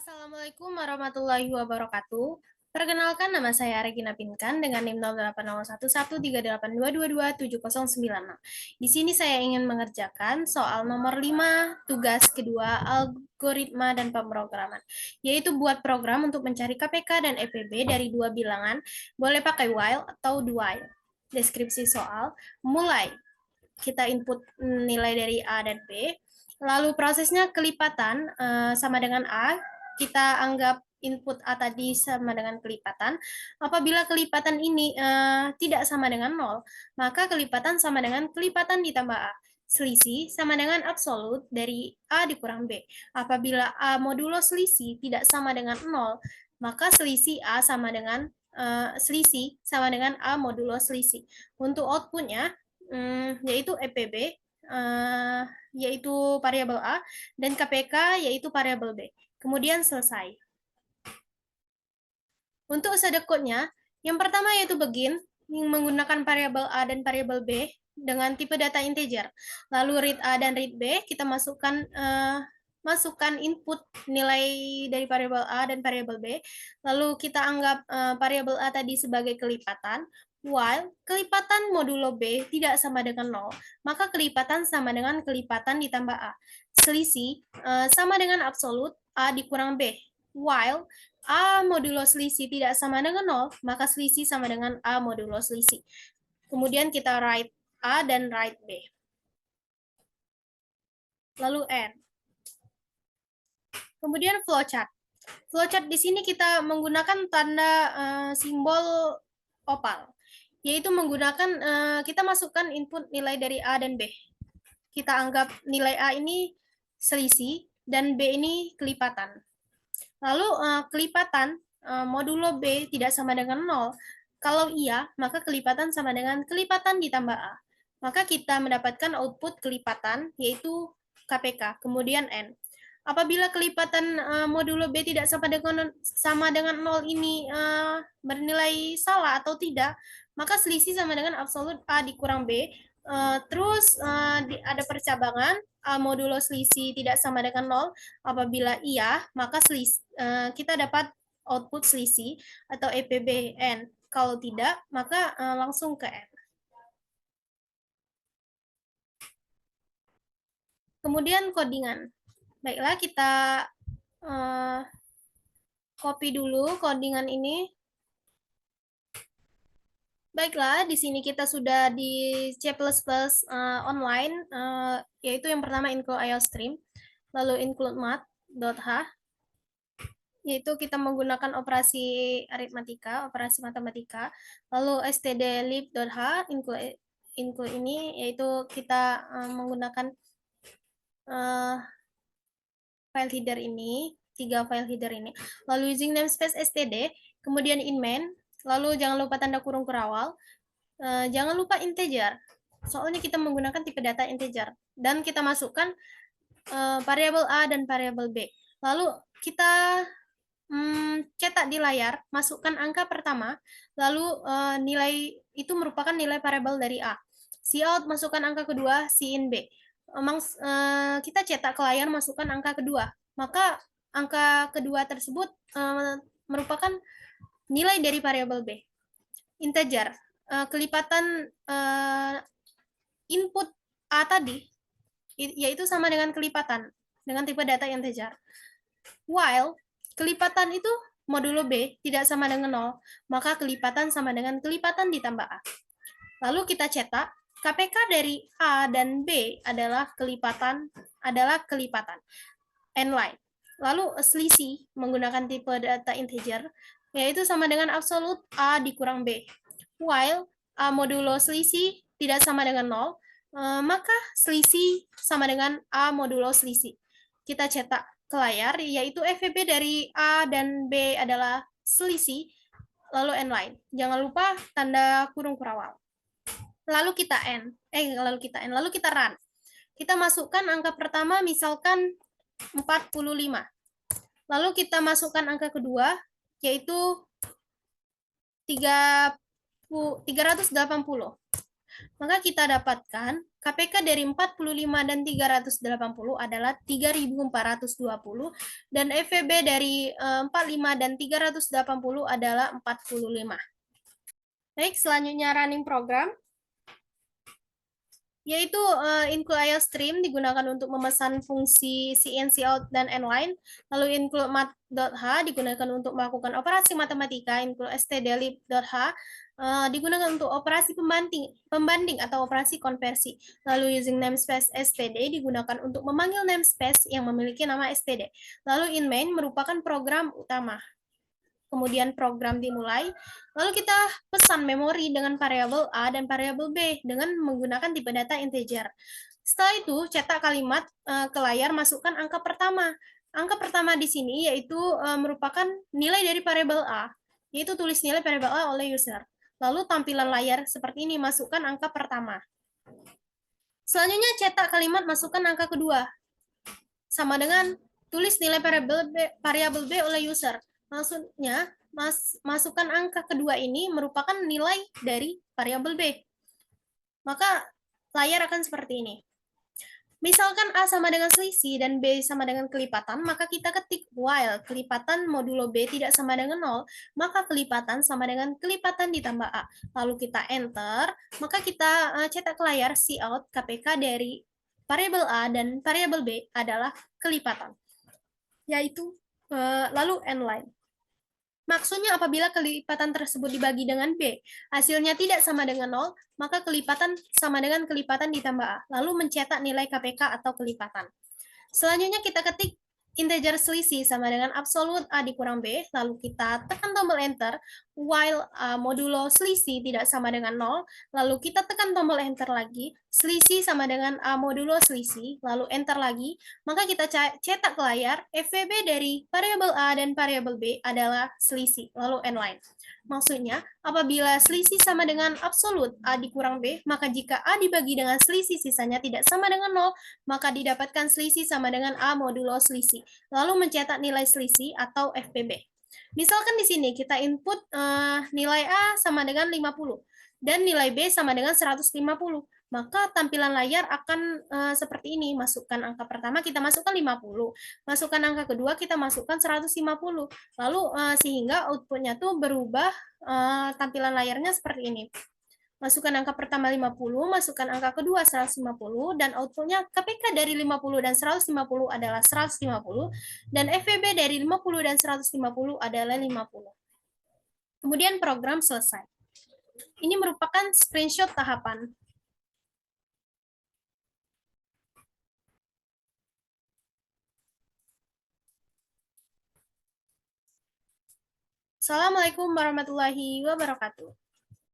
Assalamualaikum warahmatullahi wabarakatuh. Perkenalkan, nama saya Regina Pinkan dengan NIM 08011382227096. Di sini saya ingin mengerjakan soal nomor 5, tugas kedua, algoritma dan pemrograman, yaitu buat program untuk mencari KPK dan EPB dari dua bilangan, boleh pakai while atau do while. Deskripsi soal, mulai kita input nilai dari A dan B, lalu prosesnya kelipatan sama dengan A, kita anggap input A tadi sama dengan kelipatan. Apabila kelipatan ini tidak sama dengan 0, maka kelipatan sama dengan kelipatan ditambah A. Selisih sama dengan absolut dari A dikurang B. Apabila A modulo selisih tidak sama dengan 0, maka selisih A sama dengan A modulo selisih. Untuk outputnya, yaitu EPB, yaitu variabel A, dan KPK, yaitu variabel B. Kemudian selesai. Untuk usaha code-nya, yang pertama yaitu begin, yang menggunakan variabel A dan variabel B dengan tipe data integer. Lalu read A dan read B, kita masukkan input nilai dari variabel A dan variabel B. Lalu kita anggap variabel A tadi sebagai kelipatan. While kelipatan modulo B tidak sama dengan 0, maka kelipatan sama dengan kelipatan ditambah A. Selisih sama dengan absolut A dikurang B. While A modulo selisih tidak sama dengan 0, maka selisih sama dengan A modulo selisih. Kemudian kita write A dan write B. Lalu N. Kemudian flowchart. Flowchart di sini kita menggunakan tanda simbol opal, yaitu menggunakan kita masukkan input nilai dari A dan B. Kita anggap nilai A ini selisih dan B ini kelipatan. Lalu kelipatan modulo B tidak sama dengan 0. Kalau iya, maka kelipatan sama dengan kelipatan ditambah A. Maka kita mendapatkan output kelipatan, yaitu KPK, kemudian N. Apabila kelipatan modulo B tidak sama dengan 0 ini bernilai salah atau tidak, maka selisih sama dengan absolut A dikurang B. Terus ada percabangan, A modulo selisih tidak sama dengan 0. Apabila iya, maka kita dapat output selisih atau EPB N. Kalau tidak, maka langsung ke N. Kemudian codingan. Baiklah, kita copy dulu codingan ini. Baiklah, di sini kita sudah di C++ online, yaitu yang pertama include IOStream, lalu include math.h, yaitu kita menggunakan operasi aritmatika, operasi matematika, lalu stdlib.h, include ini, yaitu kita menggunakan file header ini, 3 file header ini, lalu using namespace std, kemudian in main, lalu jangan lupa tanda kurung kurawal, jangan lupa integer, soalnya kita menggunakan tipe data integer, dan kita masukkan variabel A dan variabel B. Lalu kita cetak di layar, masukkan angka pertama, lalu nilai itu merupakan nilai variabel dari A. Cout masukkan angka kedua, in B. Kita cetak ke layar, masukkan angka kedua. Maka angka kedua tersebut merupakan nilai dari variabel B. Integer, kelipatan input A tadi, yaitu sama dengan kelipatan, dengan tipe data integer. While kelipatan itu modulo B tidak sama dengan 0, maka kelipatan sama dengan kelipatan ditambah A. Lalu kita cetak, KPK dari A dan B adalah kelipatan, N-line. Lalu selisih menggunakan tipe data integer, yaitu sama dengan absolut A dikurang B. While A modulo selisih tidak sama dengan 0, maka selisih sama dengan A modulo selisih. Kita cetak ke layar, yaitu FVB dari A dan B adalah selisih, lalu N-line. Jangan lupa tanda kurung kurawal. Lalu kita run. Kita masukkan angka pertama, misalkan 45. Lalu kita masukkan angka kedua, yaitu 380. Maka kita dapatkan KPK dari 45 dan 380 adalah 3.420 dan FVB dari 45 dan 380 adalah 45. Baik, selanjutnya running program, yaitu include IO stream digunakan untuk memesan fungsi CNC out dan inline, lalu include mat.h digunakan untuk melakukan operasi matematika, include stdlib.h digunakan untuk operasi pembanding atau operasi konversi, lalu using namespace std digunakan untuk memanggil namespace yang memiliki nama std, lalu in main merupakan program utama. Kemudian program dimulai, lalu kita pesan memori dengan variabel A dan variabel B dengan menggunakan tipe data integer. Setelah itu, cetak kalimat ke layar, masukkan angka pertama. Angka pertama di sini yaitu merupakan nilai dari variabel A, yaitu tulis nilai variabel A oleh user. Lalu tampilan layar seperti ini, masukkan angka pertama. Selanjutnya cetak kalimat, masukkan angka kedua. Sama dengan tulis nilai variabel B oleh user. Maksudnya, masukkan angka kedua ini merupakan nilai dari variabel B. Maka layar akan seperti ini. Misalkan A sama dengan selisih dan B sama dengan kelipatan, maka kita ketik while kelipatan modulo B tidak sama dengan 0, maka kelipatan sama dengan kelipatan ditambah A. Lalu kita enter, maka kita cetak ke layar cout KPK dari variabel A dan variabel B adalah kelipatan, yaitu lalu inline. Maksudnya apabila kelipatan tersebut dibagi dengan B, hasilnya tidak sama dengan 0, maka kelipatan sama dengan kelipatan ditambah A, lalu mencetak nilai KPK atau kelipatan. Selanjutnya kita ketik integer selisih sama dengan absolute A dikurang B, lalu kita tekan tombol enter, while A modulo selisih tidak sama dengan 0, lalu kita tekan tombol enter lagi, selisih sama dengan A modulo selisih, lalu enter lagi, maka kita cetak ke layar, FVB dari variabel A dan variabel B adalah selisih, lalu inline. Maksudnya, apabila selisih sama dengan absolut A dikurang B, maka jika A dibagi dengan selisih sisanya tidak sama dengan 0, maka didapatkan selisih sama dengan A modulo selisih. Lalu mencetak nilai selisih atau FPB. Misalkan di sini kita input nilai A sama dengan 50 dan nilai B sama dengan 150. Maka tampilan layar akan seperti ini. Masukkan angka pertama, kita masukkan 50. Masukkan angka kedua, kita masukkan 150. Lalu sehingga outputnya tuh berubah, tampilan layarnya seperti ini. Masukkan angka pertama 50, masukkan angka kedua 150, dan outputnya KPK dari 50 dan 150 adalah 150, dan FVB dari 50 dan 150 adalah 50. Kemudian program selesai. Ini merupakan screenshot tahapan. Assalamualaikum warahmatullahi wabarakatuh.